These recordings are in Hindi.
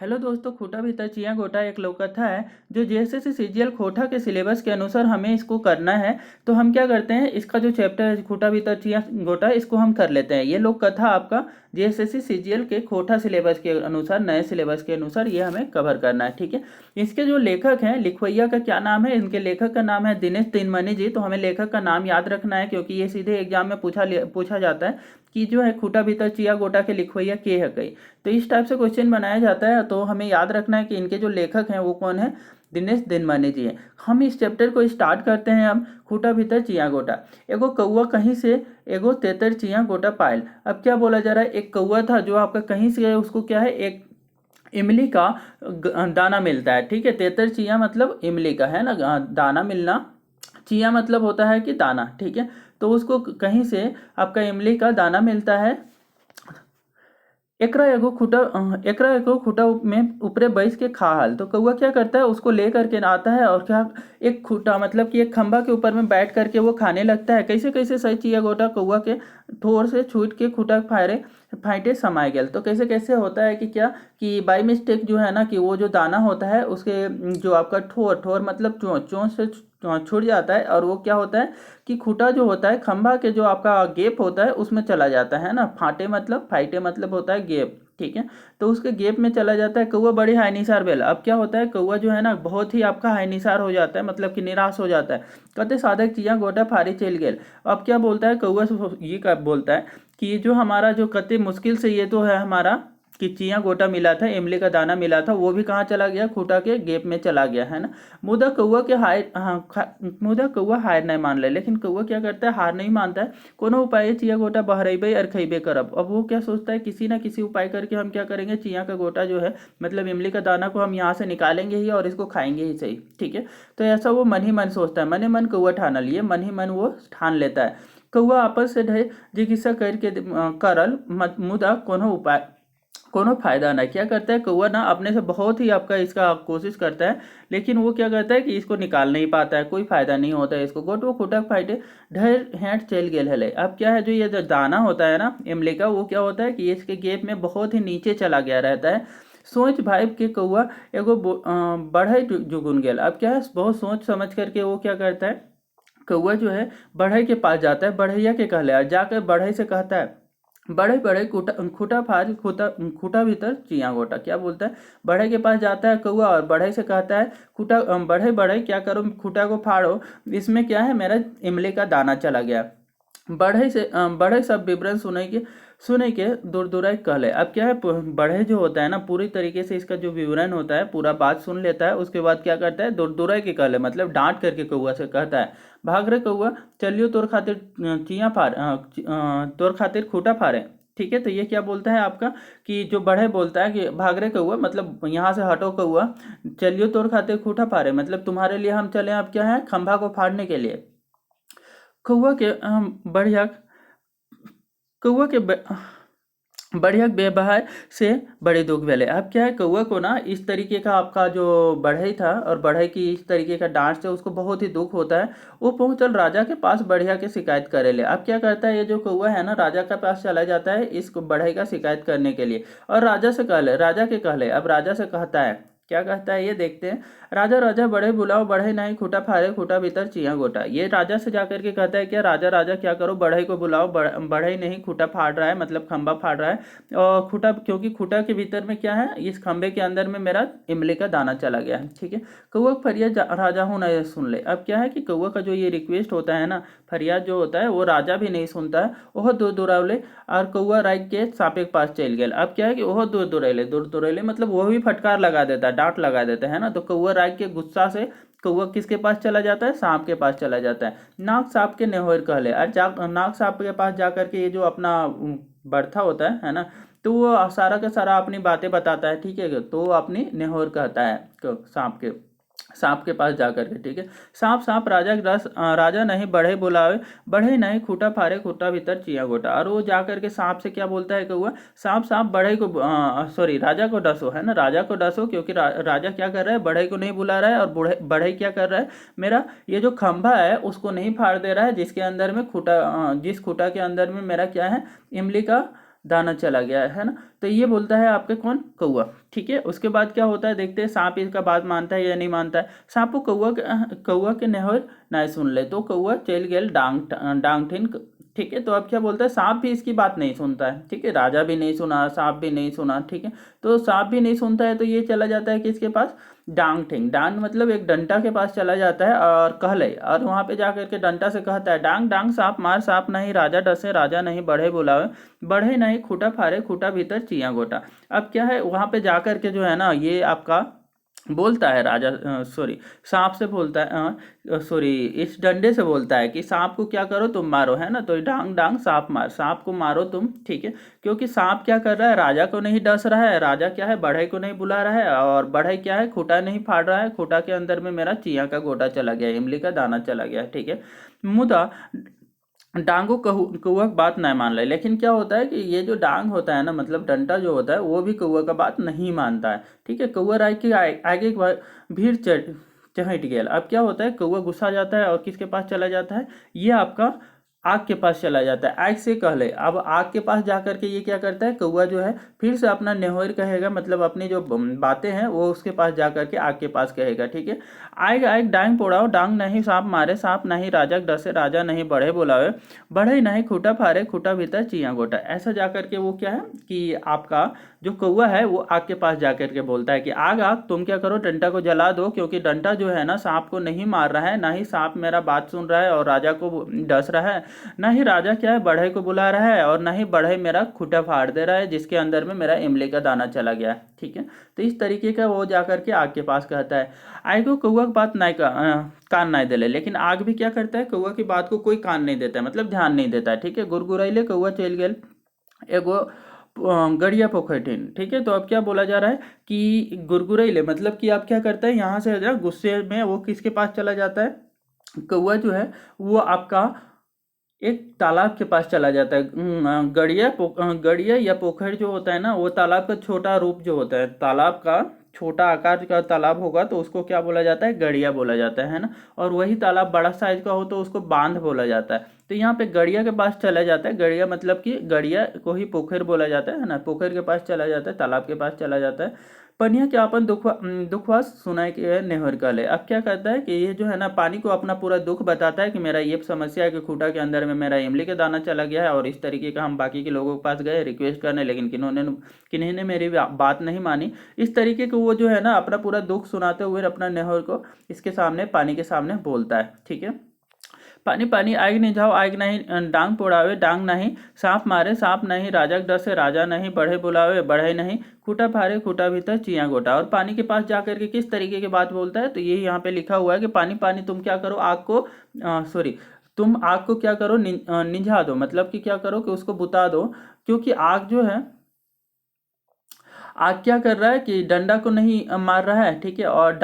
हेलो दोस्तों, खूटा भीतर चियाँ गोटा एक लोककथा है जो जेएसएससी सीजीएल खोटा के सिलेबस के अनुसार हमें इसको करना है। तो हम क्या करते हैं, इसका जो चैप्टर है खूटा भीतर चियाँ गोटा, इसको हम कर लेते हैं। ये लोककथा आपका जेएसएससी सीजीएल के खोटा सिलेबस के अनुसार, नए सिलेबस के अनुसार ये हमें कवर करना है। ठीक है, इसके जो लेखक हैं, लिखवैया का क्या नाम है, इनके लेखक का नाम है दिनेश तिनमनी जी। तो हमें लेखक का नाम याद रखना है क्योंकि ये सीधे एग्जाम में पूछा जाता है कि जो है खूटा भीतर चिया गोटा के लिखवैया के है कई। तो इस टाइप से क्वेश्चन बनाया जाता है। तो हमें याद रखना है कि इनके जो लेखक हैं वो कौन है, दिनेश दिनमनी जी हैं। हम इस चैप्टर को स्टार्ट करते हैं। अब खूटा भीतर चिया गोटा। एगो कौआ कहीं से एगो तेतर चिया गोटा पायल। अब क्या बोला जा रहा है, एक कौआ था जो आपका कहीं से, उसको क्या है, एक इमली का दाना मिलता है। ठीक है, तेतर चिया मतलब इमली का है ना, दाना मिलना। चिया मतलब होता है कि दाना। ठीक है, तो उसको कहीं से आपका इमली का दाना मिलता है। एकरा एगो खूटा में ऊपरे बैस के खा हल। तो कौआ क्या करता है, उसको ले करके आता है और क्या, एक खूटा मतलब कि एक खंभा के ऊपर में बैठ करके वो खाने लगता है। कैसे कैसे सही चिया गोटा कौआ के ठोर से छूट के खूटा फाइटे समाये गया। तो कैसे कैसे होता है कि क्या, कि बाई मिस्टेक जो है ना, कि वो जो दाना होता है उसके जो आपका ठोर ठोर मतलब चोंच से छूट जाता है। और वो क्या होता है कि खूटा जो होता है, खंभा के जो आपका गेप होता है उसमें चला जाता है ना। फाइटे मतलब होता है गेप। ठीक है, तो उसके गेप में चला जाता है। कौआ बड़ी हानिसार बेल। अब क्या होता है, कौआ जो है ना बहुत ही आपका हानिसार हो जाता है, मतलब कि निराश हो जाता है। कहते साधक चिया गोटा फारी चल गेल। अब क्या बोलता है कौआ, ये क्या बोलता है कि ये जो हमारा जो कते मुश्किल से ये तो है हमारा कि चिया गोटा मिला था, इमली का दाना मिला था, वो भी कहाँ चला गया, खूटा के गेप में चला गया है ना। मुदा कौआ हार नहीं मान ले। लेकिन कौआ क्या करता है, हार नहीं मानता है। कोनो उपाय चिया गोटा बहरेबे और खइबे करब। अब वो क्या सोचता है, किसी ना किसी उपाय करके हम क्या करेंगे, चिया का गोटा जो है मतलब इमली का दाना को हम यहाँ से निकालेंगे ही और इसको खाएंगे ही सही। ठीक है, तो ऐसा वो मन ही मन सोचता है। मन ही मन कौआ ठान लिए, मन ही मन वो ठान लेता है। कौआ आपस से ढे जिज्ञासा करके करल मुदा कोनो फायदा ना। क्या करता है कौआ ना, अपने से बहुत ही आपका इसका कोशिश करता है, लेकिन वो क्या करता है कि इसको निकाल नहीं पाता है, कोई फायदा नहीं होता है इसको। गोट वो खुटक फाइटे ढेर हेंट चल गेल है। अब क्या है, जो ये जो दाना होता है ना इमली का, वो क्या होता है कि इसके गेप में बहुत ही नीचे चला गया रहता है। सोच भाई के कौआ एगो बढ़ई जुगुन गेल। अब क्या है, बहुत सोच समझ करके वो क्या करता है, कौआ जो है बढ़ई के पास जाता है, बढ़ैया के कहले और जाकर बढ़ई से कहता है, बड़े बड़े खूटा भीतर चिया गोटा। क्या बोलता है, बढ़ई के पास जाता है कौआ और बढ़ई से कहता है, खूटा बढ़ई बढ़ई क्या करो, खूटा को फाड़ो, इसमें क्या है, मेरा इमली का दाना चला गया। बढ़ई सब विवरण सुने के दूर दूराई कहले। अब क्या है, बढ़ई जो होता है ना, पूरी तरीके से इसका जो विवरण होता है पूरा बात सुन लेता है। उसके बाद क्या करता है, दूर दूराई के कहले मतलब डांट करके कौआ से कहता है, भाग रे कौआ, चलियो तोर खातिर तोर खातिर खूटा फाड़े। ठीक है, तो ये क्या बोलता है आपका, कि जो बढ़े बोलता है कि भाग रे कौआ मतलब यहाँ से हटो कौआ, चलियो तोर खातिर खूटा फाड़े मतलब तुम्हारे लिए हम चले अब क्या है, खंभा को फाड़ने के लिए। कौआ के बढ़िया कौआ के बढ़िया व्यवहार से बड़े दुख भेले। अब क्या है, कौआ को ना इस तरीके का आपका जो बढ़ई था और बढ़ई की इस तरीके का डांट से उसको बहुत ही दुख होता है। वो पहुंचल राजा के पास बढ़िया के शिकायत करे ले। अब क्या करता है, ये जो कौआ है ना राजा के पास चला जाता है इस बढ़ई का शिकायत करने के लिए। और राजा के कहले। अब राजा से कहता है, क्या कहता है ये देखते हैं। राजा राजा बढ़े बुलाओ, बढ़े नहीं खूटा फाड़े, खूटा भीतर चिया गोटा। ये राजा से जाकर के कहता है, क्या राजा राजा क्या करो, बढ़ई को बुलाओ, बढ़ई नहीं खूटा फाड़ रहा है मतलब खंभा फाड़ रहा है। और खूटा, क्योंकि खूटा के भीतर में क्या है, इस खंबे के अंदर में मेरा इमली का दाना चला गया है। ठीक है, कौआ फरियाद राजा हूँ ना सुन ले। अब क्या है कि कौआ का जो ये रिक्वेस्ट होता है ना, फरियाद जो होता है, वो राजा भी नहीं सुनता है। वह दूर दुरावले और कौआ राज के सांपे के पास चल गया। अब क्या है कि वह दूर दुरेले मतलब वह भी फटकार लगा देता है, डांट लगा देता है ना। तो कौआ राज के गुस्सा से कौआ किसके पास चला जाता है, सांप के पास चला जाता है। नाग सांप के नेहोर कहले। और नाग सांप के पास जाकर के ये जो अपना बर्था होता है ना, तो वो सारा का सारा अपनी बातें बताता है। ठीक है, तो वो अपनी नेहोर कहता है सांप के पास जाकर के। ठीक है, सांप सांप राजा नहीं बढ़े बुलावे, बढ़े नहीं खूटा फाड़े, खूटा भीतर चिया गोटा। और वो जाकर के सांप से क्या बोलता है कौआ, सांप सांप बढ़ई को सॉरी राजा को डसो है ना, राजा को डसो, क्योंकि राजा क्या कर रहा है, बढ़ई को नहीं बुला रहा है। और बढ़ई क्या कर रहा है, मेरा ये जो खंभा है उसको नहीं फाड़ दे रहा है, जिसके अंदर में जिस खूटा के अंदर में मेरा क्या है, इमली का दाना चला गया है ना। तो ये बोलता है आपके कौन, कौआ। ठीक है, उसके बाद क्या होता है देखते हैं सांप इसका बात मानता है या नहीं मानता है। सांप को कौआ के नेहर नहीं सुन ले तो कौआ चल गेल डांग ठिन। ठीक है, तो अब क्या बोलता है, सांप भी इसकी बात नहीं सुनता है। ठीक है, राजा भी नहीं सुना, सांप भी नहीं सुना। ठीक है, तो सांप भी नहीं सुनता है तो ये चला जाता है किसके पास, डांग ठिंग। डांग मतलब एक डंडा के पास चला जाता है और कह ले, और वहां पे जाकर के डंडा से कहता है, डांग डांग सांप मार, सांप नहीं राजा डसे, राजा नहीं बढ़े बुलावे, बढ़े नहीं खूटा फाड़े, खूटा भीतर चिया गोटा। अब क्या है, वहां पे जाकर के जो है ना ये आपका बोलता है राजा, सॉरी, सांप से बोलता है, सॉरी, इस डंडे से बोलता है कि सांप को क्या करो, तुम मारो, है ना। तो डांग डांग सांप मार, सांप को मारो तुम। ठीक है, क्योंकि सांप क्या कर रहा है, राजा को नहीं डस रहा है, राजा क्या है, बढ़ई को नहीं बुला रहा है, और बढ़ई क्या है, खूटा नहीं फाड़ रहा है, खूटा के अंदर में मेरा चिया का गोटा चला गया, इमली का दाना चला गया। ठीक है, मुदा डांगो कौआ की बात नहीं मान रहे। लेकिन क्या होता है कि ये जो डांग होता है ना, मतलब डंडा जो होता है, वो भी कौआ का बात नहीं मानता है। ठीक है, कौआ राय के आगे एक बार भीड़ चढ़ गया। अब क्या होता है, कौआ गुस्सा जाता है और किसके पास चला जाता है, ये आपका आग के पास चला जाता है। आग से कह ले, अब आग के पास जाकर के ये क्या करता है, कौआ जो है फिर से अपना नेहोर कहेगा, मतलब अपनी जो बातें हैं वो उसके पास जाकर के आग के पास कहेगा। ठीक है, आग आग डांग पोड़ाओ, डांग नहीं सांप मारे, सांप नहीं राजा डसे, राजा नहीं बढ़े बुलावे, बढ़े नहीं खूटा फाड़े, खूटा भीतर चिया गोटा। ऐसा जाकर के वो क्या है कि आपका जो कौआ है वो आग के पास जाकर के बोलता है कि आग आग तुम क्या करो, डंडा को जला दो, क्योंकि डंडा जो है ना सांप को नहीं मार रहा है, ना ही सांप मेरा बात सुन रहा है और राजा को डस रहा है, ना ही राजा क्या है बढ़ई को बुला रहा है, और ना ही बढ़ई मेरा खूटा फाड़ दे रहा है जिसके अंदर में मेरा इमली का दाना चला गया है। ठीक है, तो इस तरीके का वो जाकर के आग के पास कहता है। आग को कौआ की बात नहीं कान नहीं दे ले, लेकिन आग भी क्या करता है, कौआ की बात को कोई कान नहीं देता है, मतलब ध्यान नहीं देता है। ठीक है, गुरगुरैले कौआ चल गेल एगो गड़िया पोखरठिन। ठीक है, तो अब क्या बोला जा रहा है कि गुरगुरैले मतलब कि आप क्या करता है, यहाँ से ना गुस्से में वो किसके पास चला जाता है, कौआ जो है वो आपका एक तालाब के पास चला जाता है। गड़िया या पोखर जो होता है ना, वो तालाब का छोटा रूप जो होता है, तालाब का छोटा आकार का तालाब होगा तो उसको क्या बोला जाता है, गड़िया बोला जाता है ना। और वही तालाब बड़ा साइज का हो तो उसको बांध बोला जाता है। तो यहाँ पे गड़िया के पास चला जाता है, गड़िया मतलब कि गड़िया को ही पोखर बोला जाता है ना, पोखर के पास चला जाता है, तालाब के पास चला जाता है। पनिया क्या अपन दुखवा सुनाए के नेहर का ले। अब क्या करता है कि ये जो है ना पानी को अपना पूरा दुख बताता है कि मेरा ये समस्या है कि खूटा के अंदर में मेरा इमली का दाना चला गया है, और इस तरीके का हम बाकी के लोगों के पास गए रिक्वेस्ट करने, लेकिन किन्हीं ने मेरी बात नहीं मानी। इस तरीके को वो जो है ना अपना पूरा दुख सुनाते हुए अपना नेहर को इसके सामने, पानी के सामने बोलता है। ठीक है, पानी पानी आग नहीं जाओ, आग नहीं डांग पोड़ावे, डांग नहीं सांप मारे, सांप नहीं राजा के डर से, राजा नहीं बढ़े बुलावे, बढ़े नहीं खूटा फाड़े, खूटा भीतर चिया गोटा। और पानी के पास जाकर के किस तरीके की बात बोलता है, तो ये यहाँ पे लिखा हुआ है कि पानी पानी तुम क्या करो, आग को सॉरी, तुम आग को क्या करो, निझा दो, मतलब कि क्या करो कि उसको बुता दो, क्योंकि आग जो है, आग क्या कर रहा है कि डंडा को नहीं मार रहा है। ठीक है, और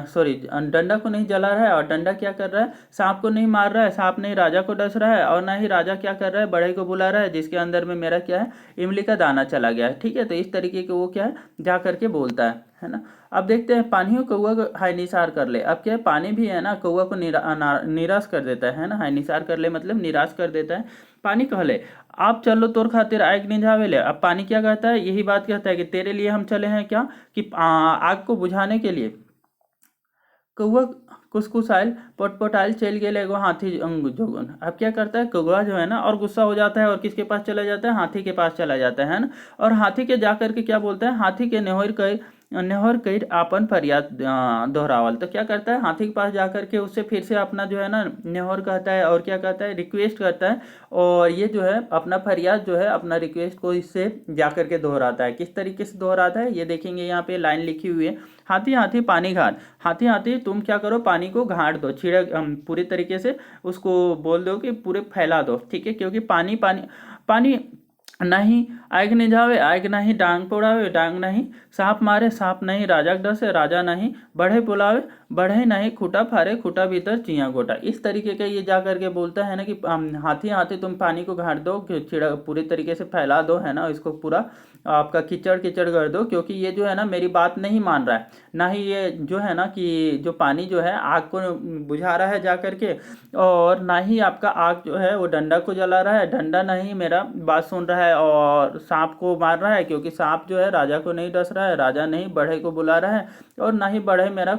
सॉरी, डंडा को नहीं जला रहा है, और डंडा क्या कर रहा है, सांप को नहीं मार रहा है, सांप नहीं राजा को डस रहा है, और ना ही राजा क्या कर रहा है, बढ़ई को बुला रहा है जिसके अंदर में मेरा क्या है, इमली का दाना चला गया है। ठीक है, तो इस तरीके के वो क्या है जा करके बोलता है ना। अब देखते हैं, पानी कौआ को हाय निसार कर ले। अब क्या है, पानी भी है ना कौआ को निराश कर देता है ना, हाय निसार कर ले मतलब निराश कर देता है। पानी कह ले, आप चलो तोर खातिर आग निझावे ले। अब पानी क्या कहता है, यही बात कहता है कि तेरे लिए हम चले हैं क्या, कि आग को बुझाने के लिए। कौआ कुसकुसाइल पटपटाइल चल गेल एगो हाथी जोगन। अब क्या करता है, कौआ जो है ना और गुस्सा हो जाता है और किसके पास चला जाता है, हाथी के पास चला जाता है ना। और हाथी के जाकर के क्या बोलता है, हाथी के नेहर कई आपन फरियाद दोहरावल। तो क्या करता है, हाथी के पास जाकर के उससे फिर से अपना जो है ना नेहर कहता है, और क्या कहता है, रिक्वेस्ट करता है, और ये जो है अपना फरियाद जो है, अपना रिक्वेस्ट को इससे जाकर के दोहराता है। किस तरीके से दोहराता है ये देखेंगे, यहाँ पे लाइन लिखी हुई है, हाथी हाथी पानी घाट, हाथी हाथी तुम क्या करो, पानी को घाट दो, छिड़क पूरी तरीके से उसको बोल दो कि पूरे फैला दो। ठीक है, क्योंकि पानी पानी पानी नहीं आग निझावे आग नहीं, डांग पोड़ावे डांग नहीं, सांप मारे सांप नहीं, राजा डसे राजा नहीं, बढ़े बुलावे बढ़े नहीं, खूटा फारे खूटा भीतर चिया गोटा। इस तरीके का ये जा करके बोलता है ना कि हाथी हाथी तुम पानी को घाट दो, चिड़ा पूरी तरीके से फैला दो, है ना, इसको पूरा आपका कीचड़ कीचड़ कर दो, क्योंकि ये जो है ना मेरी बात नहीं मान रहा है, ना ही ये जो है ना कि जो पानी जो है आग को बुझा रहा है जा करके, और ना ही आपका आग जो है वो डंडा को जला रहा है, डंडा नहीं मेरा बात सुन रहा है, और सांप को मार रहा है, क्योंकि सांप जो है राजा को नहीं डस रहा है, राजा नहीं बढ़े को बुला रहा है, और ना ही बढ़े मेरा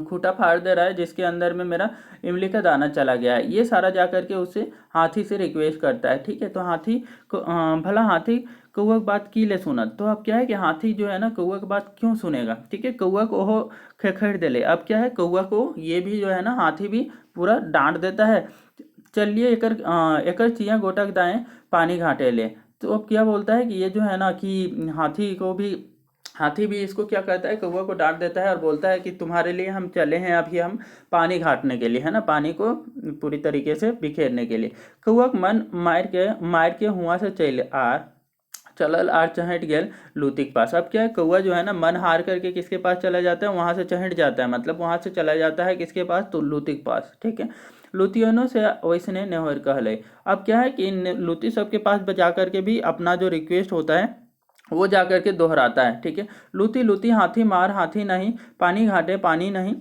खूटा फाड़ दे रहा है, जिसके अंदर में मेरा इमली का दाना चला गया है। ये सारा जा करके उससे हाथी से रिक्वेस्ट करता है। ठीक है, तो हाथी को भला हाथी कौआ की बात की ले सुनत। तो अब क्या है कि हाथी जो है ना कौआ की बात क्यों सुनेगा। ठीक है, कौआ को वो खेखड़ दे ले। अब क्या है, कौआ को ये भी जो है ना हाथी भी पूरा डांट देता है। चलिए एकर चिया गोटक दाएं पानी घाटे ले। तो अब क्या बोलता है कि ये जो है ना कि हाथी भी इसको क्या करता है, कौवा को डांट देता है और बोलता है कि तुम्हारे लिए हम चले हैं अभी हम पानी घाटने के लिए, है ना, पानी को पूरी तरीके से बिखेरने के लिए। कौवा मन मार के हुआ से चलल आर चहट गेल लूती के पास। अब क्या है, कौवा जो है ना मन हार करके किसके पास चला जाता है, वहां से चहट जाता है, मतलब वहां से चला जाता है किसके पास, तो लूती के पास। ठीक है, लुतियनों से वैसने नेहर कहले। अब क्या है कि लुती सबके पास बजा करके भी अपना जो रिक्वेस्ट होता है वो जा करके दोहराता है। ठीक है, लूती लूती हाथी मार हाथी नहीं, पानी घाटे पानी नहीं,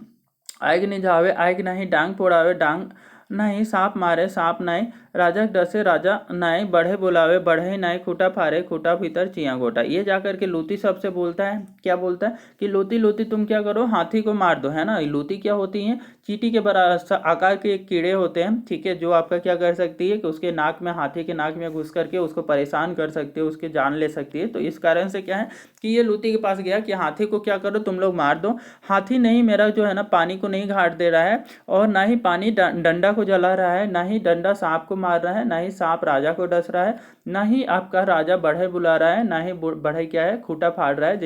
आग निझावे आग नहीं, डांग पोड़ावे डांग नहीं, सांप मारे सांप नहीं, राजा डसे राजा नहीं, बढ़े बुलावे बढ़े नहीं, खूटा फारे खूटा भीतर चिया गोटा। ये जाकर के लूती सबसे बोलता है, क्या बोलता है कि लूती लूती तुम क्या करो, हाथी को मार दो, है ना। लूती क्या होती है, चींटी के बराबर आकार के कीड़े होते हैं। ठीक है, जो आपका क्या कर सकती है कि उसके नाक में, हाथी के नाक में घुस करके उसको परेशान कर सकती है, उसकी जान ले सकती है। तो इस कारण से क्या है कि ये लूती के पास गया कि हाथी को क्या करो, तुम लोग मार दो। हाथी नहीं मेरा जो है ना पानी को नहीं घाट दे रहा है, और ना ही पानी डंडा को जला रहा है, ना ही डंडा सांप को मार रहा है, ना ही सांप राजा को डस रहा है, ना ही आपका राजा बढ़े बुला रहा है, ना ही बढ़े क्या है खूटा फाड़ रहा है,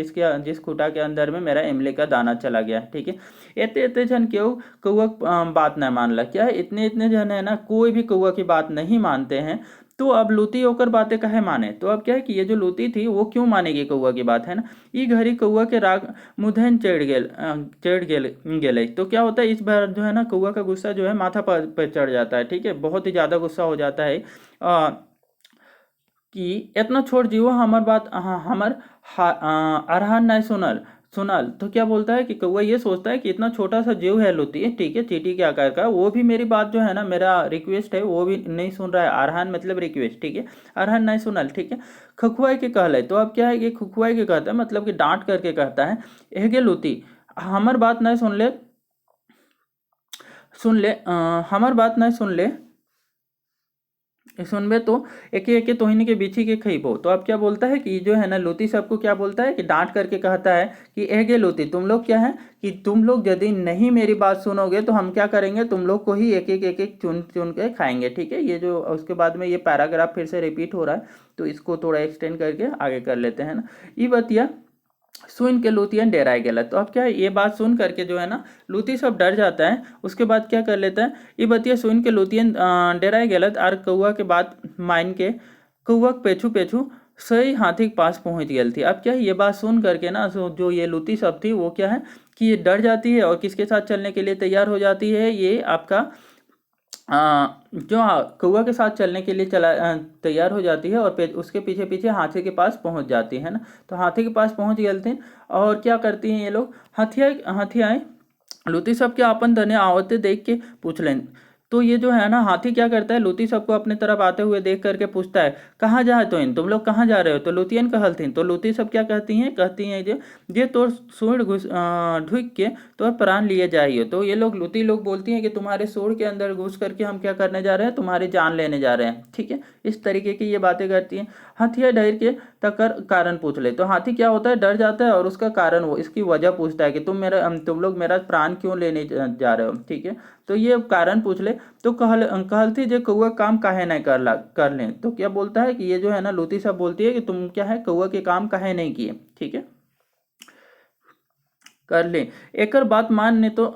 जिस खूटा के अंदर में मेरा इमली का दाना चला गया। ठीक है, इतने इतने जन क्यों कौआ बात न मान ला। क्या है, इतने इतने जन है ना कोई भी कौआ की बात नहीं मानते हैं। तो अब लूती होकर बातें कहे माने। तो अब क्या है कि ये जो लूती थी वो क्यों मानेगी कौआ की बात, है ना। ई घड़ी कौआ के राग मुधन चढ़ गेल। तो क्या होता है, इस बार जो है ना कौआ का गुस्सा जो है माथा पर चढ़ जाता है। ठीक है, बहुत ही ज्यादा गुस्सा हो जाता है कि इतना छोड़ जीवो हमार बात हमर अरहान नहीं सुनल सुनल। तो क्या बोलता है कि कौवा ये सोचता है कि इतना छोटा सा जीव है लूती, ठीक है, चींटी के आकार का, वो भी मेरी बात जो है ना, मेरा रिक्वेस्ट है वो भी नहीं सुन रहा है। अरहान मतलब रिक्वेस्ट। ठीक है, अरहान नहीं सुनल। ठीक है, खखुआई के कहले। तो अब क्या है कि खखुआई के कहता है, मतलब कि डांट करके कहता है, एगे लूती हमार बात नहीं सुन ले हमार बात नहीं सुनबे तो एके एके तोहिनी के बिछी के खइबो। तो अब क्या बोलता है कि जो है ना लूती सबको क्या बोलता है कि डांट करके कहता है कि एगे लूती तुम लोग क्या है कि तुम लोग यदि नहीं मेरी बात सुनोगे तो हम क्या करेंगे, तुम लोग को ही एक एक चुन चुन के खाएंगे। ठीक है, ये जो उसके बाद में ये पैराग्राफ फिर से रिपीट हो रहा है, तो इसको थोड़ा एक्सटेंड करके आगे कर लेते हैं ना। ये बतिया सुन के लूतियन डेराए गेला। तो अब क्या है, ये बात सुन करके जो है ना लूती सब डर जाता है। उसके बाद क्या कर लेता है, ये बतिया सुन के लूतियन डेराए गेला और कौआ के बात मान के कौआ पेछू पेछू सही हाथी के पास पहुंच गई थी। अब क्या है, ये बात सुन करके ना जो ये लूती सब थी वो क्या है कि ये डर जाती है और किसके साथ चलने के लिए तैयार हो जाती है, ये आपका जो कौआ के साथ चलने के लिए तैयार हो जाती है, और उसके पीछे पीछे हाथी के पास पहुंच जाती है ना। तो हाथी के पास पहुंच गए थे, और क्या करती हैं ये लोग, हथियाए लूती सब के आपन धने आवते देख के पूछ लें। तो ये जो है ना हाथी क्या करता है, लूती सबको अपने तरफ आते हुए देख करके पूछता है, कहाँ जा तो इन तुम लोग कहाँ जा रहे हो। तो लूतियन कहलथिन। तो लूती सब क्या कहती हैं जे तोर सूढ़ ढुक के तोर प्राण लिए जाइए। तो ये लोग लूती लोग बोलती हैं कि तुम्हारे सूढ़ के अंदर घुस करके हम क्या करने जा रहे हैं, तुम्हारी जान लेने जा रहे हैं। ठीक है, इस तरीके की ये बातें करती हैं। हाथिया डर के तकर कारण पूछ ले। तो हाथी क्या होता है, डर जाता है और उसका कारण वो इसकी वजह पूछता है कि तुम लोग मेरा प्राण क्यों लेने जा रहे हो। ठीक है, तो ये कारण पूछ ले। तो कहलती जे कौआ काम काहे नहीं कर लें। तो क्या बोलता है कि ये जो है ना लूती सब बोलती है कि तुम क्या है कौआ के काम काहे नहीं किए। ठीक है, कर ले एकर बात मान ने तो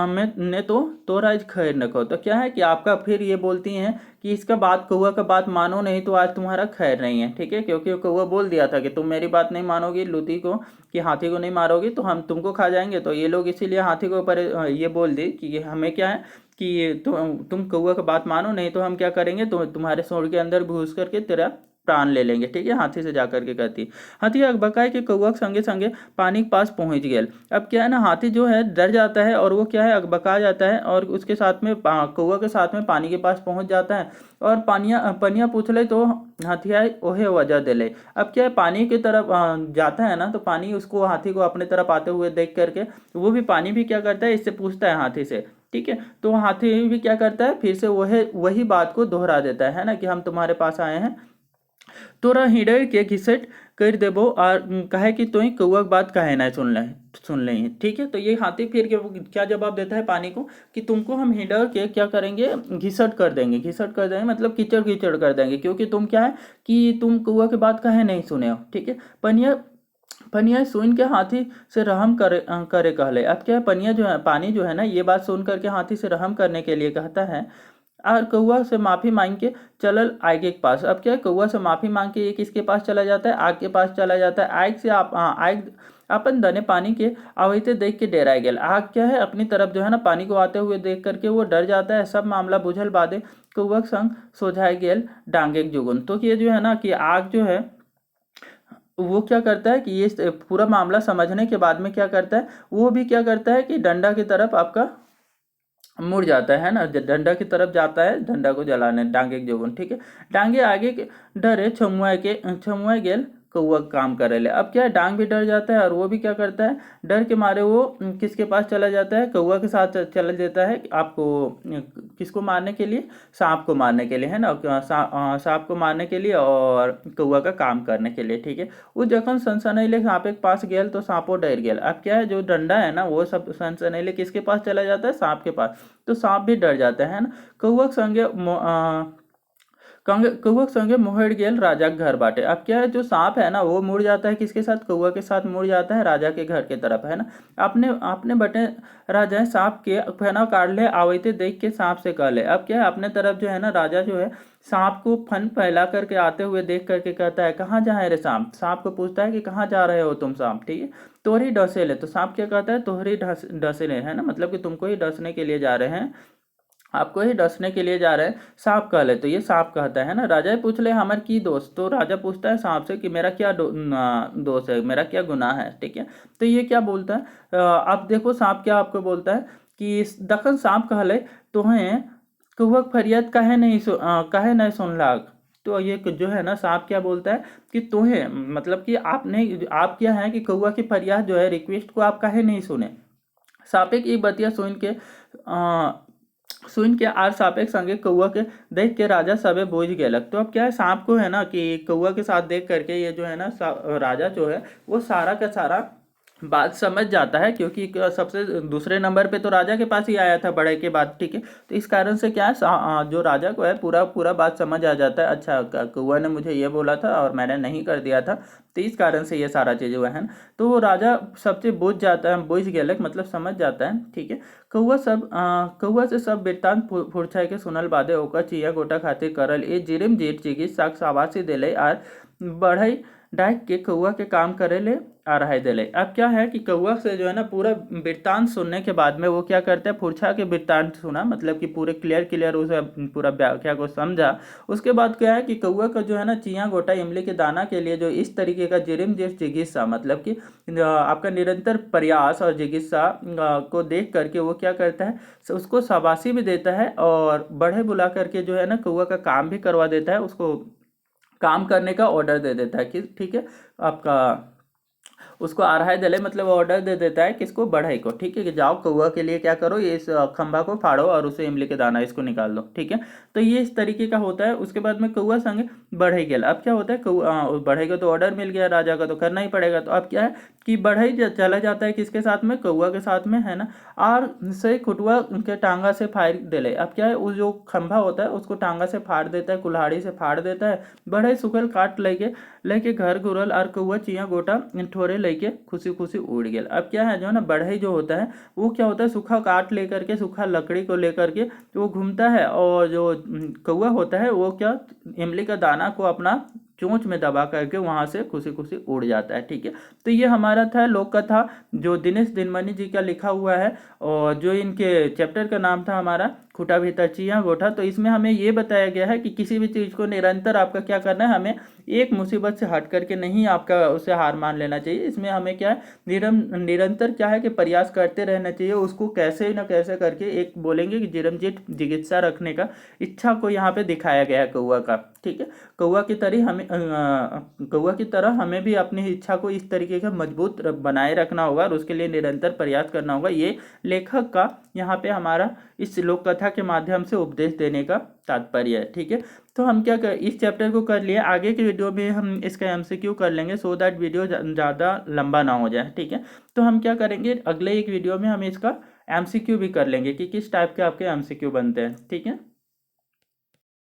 मैं ने तो तोर आज खैर न कहो। तो क्या है कि आपका फिर ये बोलती हैं कि इसका बात कौआ का बात मानो नहीं तो आज तुम्हारा खैर नहीं है, ठीक है, क्योंकि कौआ बोल दिया था कि तुम मेरी बात नहीं मानोगी लूती को, कि हाथी को नहीं मारोगी तो हम तुमको खा जाएंगे। तो ये लोग इसीलिए हाथी को ऊपर ये बोल दी कि हमें क्या है कि तुम कौआ का बात मानो नहीं तो हम क्या करेंगे, तो तुम्हारे सूंड के अंदर घुस करके तेरा प्राण ले लेंगे, ठीक है। हाथी से जा करके कहती हाथी अकबकाई के कौआ के संगे संगे पानी के पास पहुंच गया। अब क्या है ना, हाथी जो है डर जाता है और वो क्या है अकबका जाता है और उसके साथ में कौआ के साथ में पानी के पास पहुंच जाता है और पनिया पूछ ले तो हाथिया ओहे वजह दे ले। अब क्या है पानी की तरफ जाता है ना, तो पानी उसको हाथी को अपने तरफ आते हुए देख करके वो भी पानी भी क्या करता है, इससे पूछता है हाथी से, ठीक है। तो हाथी भी क्या करता है, फिर से वही बात को दोहरा देता है ना, कि हम तुम्हारे पास आए हैं तोरा हृदय के घिसट कर देबो और कहे कि तो कौआ बात कहे ना सुन ले, ठीक है। तो ये हाथी फिर क्या जवाब देता है पानी को कि तुमको हम हृदय के क्या करेंगे, घिसट कर देंगे। घिसट कर देंगे मतलब कीचड़ कीचड़ कर देंगे, क्योंकि तुम क्या है कि तुम कौआ की बात कहे नहीं सुने हो, ठीक है। पनिया पनिया सुन के हाथी से रहम करे कहले। अब क्या है, पनिया जो है पानी जो है ना, ये बात सुन करके हाथी से रहम करने के लिए कहता है और कौआ से माफी मांग के चलल आग के पास। अब क्या है, कौआ से माफी मांग के ये किसके पास चला जाता है, आग के पास चला जाता है। आग से आग अपन दने पानी के आवैते देख के डेराय गेल। आग क्या है, अपनी तरफ जो है ना पानी को आते हुए देख करके वो डर जाता है। सब मामला बुझल बादे कौआ के संग सोझाए गेल डांगे के जुगुन। तो ये जो है ना कि आग जो है वो क्या करता है कि ये पूरा मामला समझने के बाद में क्या करता है, वो भी क्या करता है कि डंडा की तरफ आपका मुड़ जाता है ना, डंडा की तरफ जाता है डंडा को जलाने, डांगे के जोगन, ठीक है। डांगे आगे के डरे छमुआ गेल कौआ काम करे ले। अब क्या है, डांग भी डर जाता है और वो भी क्या करता है, डर के मारे वो किसके पास चला जाता है, कौआ के साथ चला जाता है आपको किसको मारने के लिए, सांप को मारने के लिए, है ना। सांप को मारने के लिए और कौआ का काम करने के लिए, ठीक है। वो जखन सनसनैले सांप के पास गेल तो सांपो डर गेल। अब क्या है, जो डंडा है ना वो सब सनसनैले किसके पास चला जाता है, सांप के पास। तो सांप भी डर जाता है ना। कौआ के संगे कौआ के संगे मोहड़ गेल राजा के घर बाटे। अब क्या है, जो सांप है ना वो मुड़ जाता है किसके साथ, कौआ के साथ मुड़ जाता है राजा के घर के तरफ, है ना। अपने अपने बटे राजा सांप के फना काट ले आवैते देख के सांप से कह ले। अब क्या है, अपने तरफ जो है ना राजा जो है सांप को फन फैला करके आते हुए देख करके कहता है कहाँ जा है रे सांप। सांप को पूछता है कि कहाँ जा रहे हो तुम सांप, ठीक है। तोहरी डसे ले। तो सांप क्या कहता है, तोहरी डसे ले, है ना, मतलब कि तुमको ही डसने के लिए जा रहे हैं, आपको ही डसने के लिए जा रहे हैं। सांप कह ले। तो ये सांप कहता है ना, राजा पूछ ले हमार की दोस्त। तो राजा पूछता है सांप से कि मेरा क्या दोष है, मेरा क्या गुनाह है, ठीक है। तो ये क्या बोलता है, आप देखो सांप क्या आपको बोलता है कि दखन सांप कह ले तुम्हें कौआ फरियाद काहे नहीं सुन लाग। तो ये जो है ना सांप क्या बोलता है कि तुम्हें मतलब कि आप क्या है कि कौआ की फरियाद जो है रिक्वेस्ट को आप काहे नहीं सुने। सापेक एक बतिया सुन के आर सापेक संगे कौआ के देख के राजा सबे बोझ गेलक। तो अब क्या है, सांप को है ना कि कौआ के साथ देख करके ये जो है ना राजा जो है वो सारा का सारा बात समझ जाता है, क्योंकि सबसे दूसरे नंबर पे तो राजा के पास ही आया था बड़े के बाद, ठीक है। तो इस कारण से क्या है जो राजा को है पूरा पूरा बात समझ आ जाता है, अच्छा कौआ ने मुझे ये बोला था और मैंने नहीं कर दिया था, तो इस कारण से ये सारा चीज़ हुआ है ना। तो वो राजा सबसे बुझ जाता है, बुझ गेलक मतलब समझ जाता है, ठीक है। कौआ से सब वृत्तांत फुरछाई के सुनल बादे ओकर चिया गोटा खातिर करल ए जिरिम जीर चिकित्सक शाबाशी देले आर बढ़ई डाक के कौआ के काम करे ले आ रहा दिले। अब क्या है कि कौआ से जो है ना पूरा वृत्तांत सुनने के बाद में वो क्या करता है, फुरछा के वृत्तांत सुना मतलब कि पूरे क्लियर उसे पूरा व्याख्या को समझा। उसके बाद क्या है कि कौआ का जो है ना चिया गोटा इमली के दाना के लिए जो इस तरीके का जिरिम जिर चिकित्सा मतलब कि आपका निरंतर प्रयास और चिकित्सा को देख करके वो क्या करता है, उसको शाबाशी भी देता है और बढ़े बुला करके जो है ना कौआ का काम भी करवा देता है, उसको काम करने का ऑर्डर दे देता है कि ठीक है आपका उसको आरहाय दले मतलब ऑर्डर दे देता है किसको, बढ़ई को, ठीक है, कि जाओ कौआ के लिए क्या करो, ये इस खंभा को फाड़ो और उसे इमली के दाना इसको निकाल दो, ठीक है। तो ये इस तरीके का होता है। उसके बाद में कौआ संग बढ़ई गेल। अब क्या होता है, बढ़ई को तो ऑर्डर मिल गया राजा का, तो करना ही पड़ेगा। तो अब क्या है कि बढ़ई चला जाता है किसके साथ में, कौआ के साथ में, है ना। और से खुटुआ उनके टांगा से फाड़ दे। अब क्या है, उस जो खंभा होता है उसको टांगा से फाड़ देता है, कुल्हाड़ी से फाड़ देता है। बढ़ई सुखल काट लेके लेके घर घुरल और कौआ चिया गोटा ठोरे लेके खुशी खुशी उड़ गेल। अब क्या है जो है ना, बढ़ई जो होता है वो क्या होता है, सूखा काट लेकर के, सूखा लकड़ी को लेकर के तो वो घूमता है, और जो कौआ होता है वो क्या, इमली का दाना को अपना चोंच में दबा करके वहां से खुशी खुशी उड़ जाता है। ठीक है, तो ये हमारा था लोक कथा जो दिनेश दिनमणि जी का लिखा हुआ है, और जो इनके चैप्टर का नाम था हमारा खूटा भीतर चिया गोठा। तो इसमें हमें ये बताया गया है कि किसी भी चीज़ को निरंतर आपका क्या करना है, हमें एक मुसीबत से हट करके नहीं आपका उसे हार मान लेना चाहिए। इसमें हमें क्या है, निरंतर क्या है कि प्रयास करते रहना चाहिए, उसको कैसे न कैसे करके एक बोलेंगे कि चिरंजीत जिज्ञासा रखने का इच्छा को यहाँ पे दिखाया गया है कौआ का। ठीक है, कौआ की तरह हमें भी अपनी इच्छा को इस तरीके का मजबूत बनाए रखना होगा, और उसके लिए निरंतर प्रयास करना होगा। ये लेखक का यहाँ पे हमारा इस लोक कथा के माध्यम से उपदेश देने का तात्पर्य है। ठीक है, तो हम क्या कर, इस चैप्टर को कर लिए, आगे के वीडियो में हम इसका एमसीक्यू कर लेंगे सो दैट वीडियो ज़्यादा लंबा ना हो जाए। ठीक है, तो हम क्या करेंगे, अगले एक वीडियो में हम इसका एमसीक्यू भी कर लेंगे कि किस टाइप के आपके एमसीक्यू बनते हैं। ठीक है।